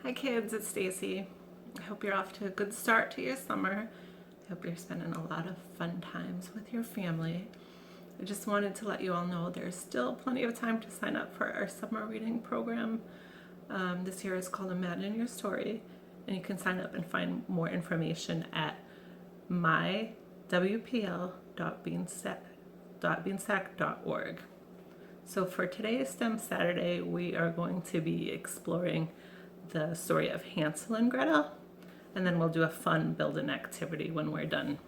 Hi kids, it's Stacy. I hope you're off to a good start to your summer. I hope you're spending a lot of fun times with your family. I just wanted to let you all know there's still plenty of time to sign up for our summer reading program. This year is called Imagine Your Story, and you can sign up and find more information at mywpl.beanstack.org. So for today's STEM Saturday, we are going to be exploring the story of Hansel and Gretel, and then we'll do a fun build-in activity when we're done.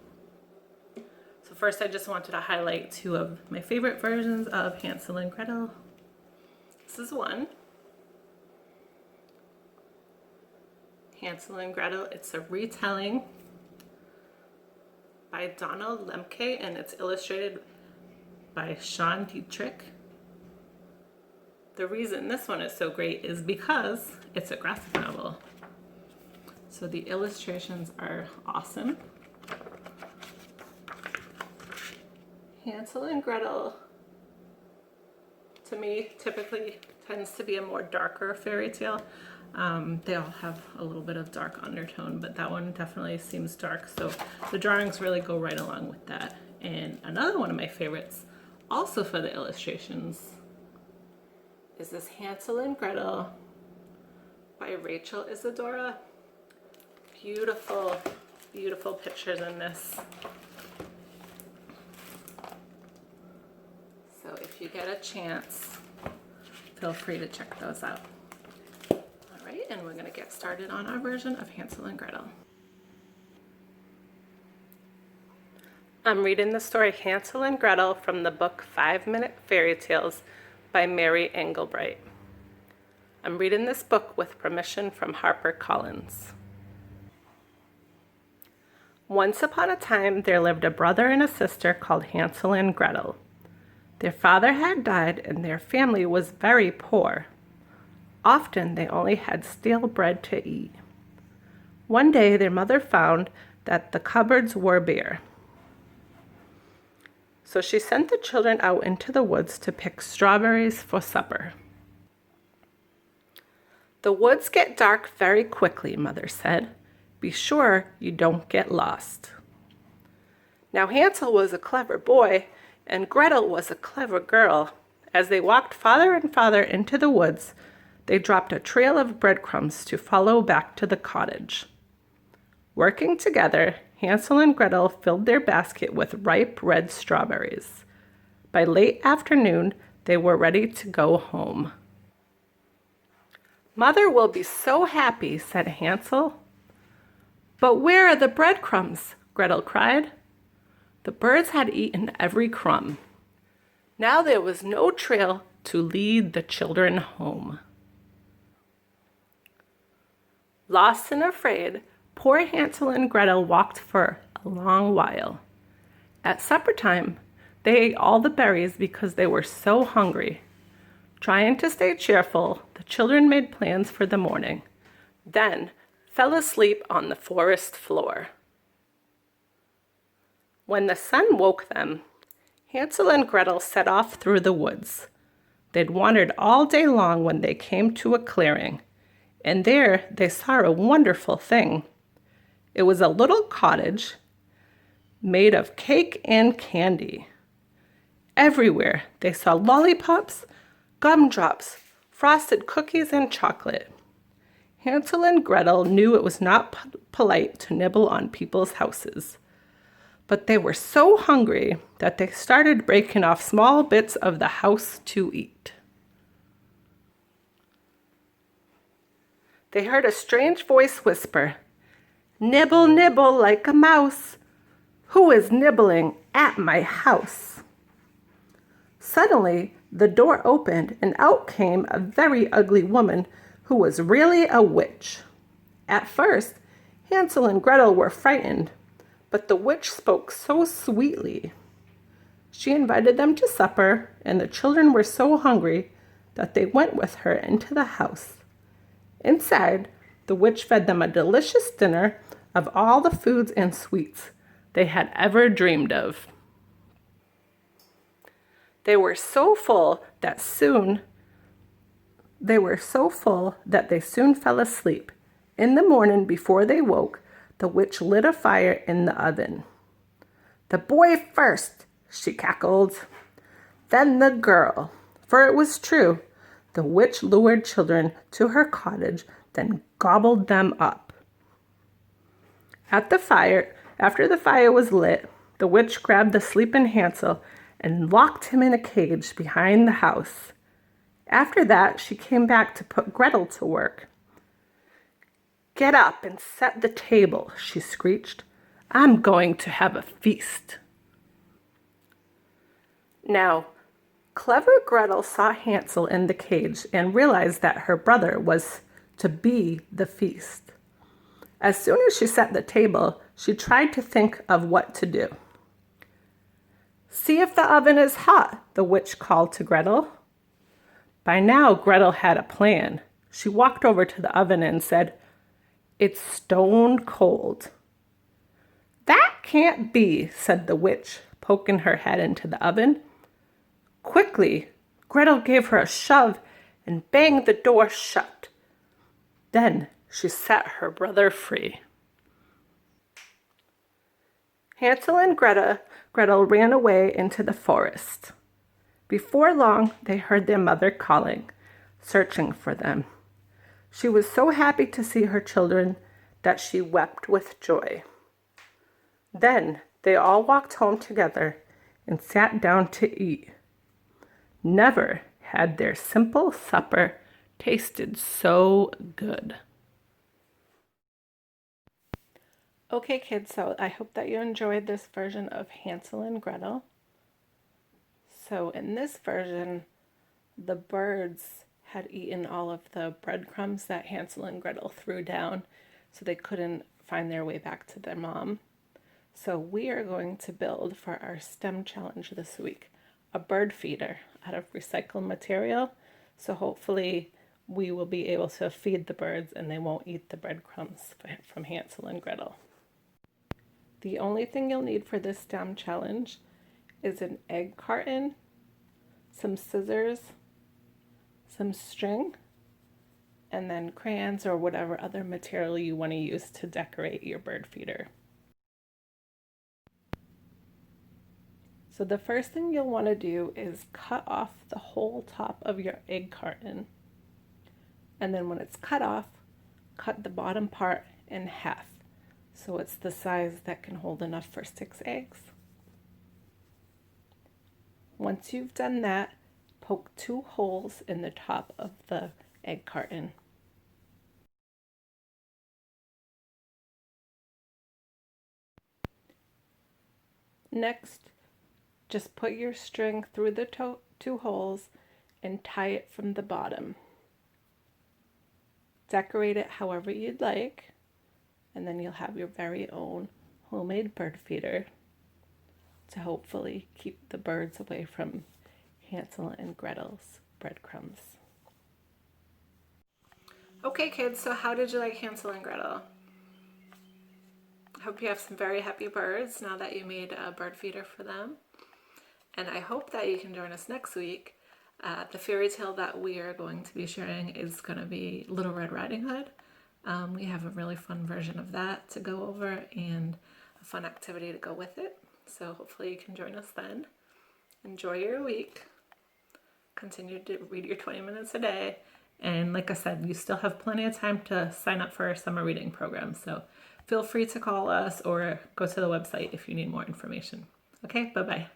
So first, I just wanted to highlight two of my favorite versions of Hansel and Gretel. This is one. Hansel and Gretel, it's a retelling by Donald Lemke, and it's illustrated by Sean Dietrich. The reason this one is so great is because it's a graphic novel. So the illustrations are awesome. Hansel and Gretel, to me, typically tends to be a more darker fairy tale. They all have a little bit of dark undertone, but that one definitely seems dark. So the drawings really go right along with that. And another one of my favorites, also for the illustrations, is this Hansel and Gretel by Rachel Isadora. Beautiful, beautiful pictures in this. So if you get a chance, feel free to check those out. All right, and we're gonna get started on our version of Hansel and Gretel. I'm reading the story Hansel and Gretel from the book 5-Minute Fairy Tales by Mary Engelbright. I'm reading this book with permission from HarperCollins. Once upon a time, there lived a brother and a sister called Hansel and Gretel. Their father had died, and their family was very poor. Often, they only had stale bread to eat. One day, their mother found that the cupboards were bare. So she sent the children out into the woods to pick strawberries for supper. "The woods get dark very quickly," Mother said. "Be sure you don't get lost." Now Hansel was a clever boy, and Gretel was a clever girl. As they walked farther and farther into the woods, they dropped a trail of breadcrumbs to follow back to the cottage. Working together, Hansel and Gretel filled their basket with ripe red strawberries. By late afternoon, they were ready to go home. "Mother will be so happy," said Hansel. "But where are the breadcrumbs?" Gretel cried. The birds had eaten every crumb. Now there was no trail to lead the children home. Lost and afraid, poor Hansel and Gretel walked for a long while. At supper time, they ate all the berries because they were so hungry. Trying to stay cheerful, the children made plans for the morning, then fell asleep on the forest floor. When the sun woke them, Hansel and Gretel set off through the woods. They'd wandered all day long when they came to a clearing, and there they saw a wonderful thing. It was a little cottage made of cake and candy. Everywhere they saw lollipops, gumdrops, frosted cookies, and chocolate. Hansel and Gretel knew it was not polite to nibble on people's houses, but they were so hungry that they started breaking off small bits of the house to eat. They heard a strange voice whisper, "Nibble, nibble like a mouse. Who is nibbling at my house?" Suddenly, the door opened, and out came a very ugly woman who was really a witch. At first, Hansel and Gretel were frightened, but the witch spoke so sweetly. She invited them to supper, and the children were so hungry that they went with her into the house. Inside, the witch fed them a delicious dinner of all the foods and sweets they had ever dreamed of. They were so full that soon They were so full that they soon fell asleep. In the morning, before they woke, the witch lit a fire in the oven. "The boy first," she cackled. "Then the girl." For it was true. The witch lured children to her cottage, then gobbled them up. After the fire was lit, the witch grabbed the sleeping Hansel and locked him in a cage behind the house. After that, she came back to put Gretel to work. "Get up and set the table," she screeched. "I'm going to have a feast." Now, clever Gretel saw Hansel in the cage and realized that her brother was to be the feast. As soon as she set the table, she tried to think of what to do. "See if the oven is hot," the witch called to Gretel. By now, Gretel had a plan. She walked over to the oven and said, "It's stone cold." "That can't be," said the witch, poking her head into the oven. Quickly, Gretel gave her a shove and banged the door shut. Then she set her brother free. Hansel and Gretel ran away into the forest. Before long, they heard their mother calling, searching for them. She was so happy to see her children that she wept with joy. Then they all walked home together and sat down to eat. Never had their simple supper tasted so good. Okay, kids, so I hope that you enjoyed this version of Hansel and Gretel. So in this version, the birds had eaten all of the breadcrumbs that Hansel and Gretel threw down, so they couldn't find their way back to their mom. So we are going to build for our STEM challenge this week a bird feeder out of recycled material. So hopefully we will be able to feed the birds and they won't eat the breadcrumbs from Hansel and Gretel. The only thing you'll need for this STEM challenge is an egg carton, some scissors, some string, and then crayons or whatever other material you want to use to decorate your bird feeder. So the first thing you'll want to do is cut off the whole top of your egg carton. And then when it's cut off, cut the bottom part in half, so it's the size that can hold enough for 6 eggs. Once you've done that, poke 2 holes in the top of the egg carton. Next, just put your string through the 2 holes and tie it from the bottom. Decorate it however you'd like, and then you'll have your very own homemade bird feeder to hopefully keep the birds away from Hansel and Gretel's breadcrumbs. Okay, kids, so how did you like Hansel and Gretel? I hope you have some very happy birds now that you made a bird feeder for them. And I hope that you can join us next week. The fairy tale that we are going to be sharing is going to be Little Red Riding Hood. We have a really fun version of that to go over and a fun activity to go with it. So hopefully you can join us then. Enjoy your week. Continue to read your 20 minutes a day. And like I said, you still have plenty of time to sign up for our summer reading program. So feel free to call us or go to the website if you need more information. Okay, bye-bye.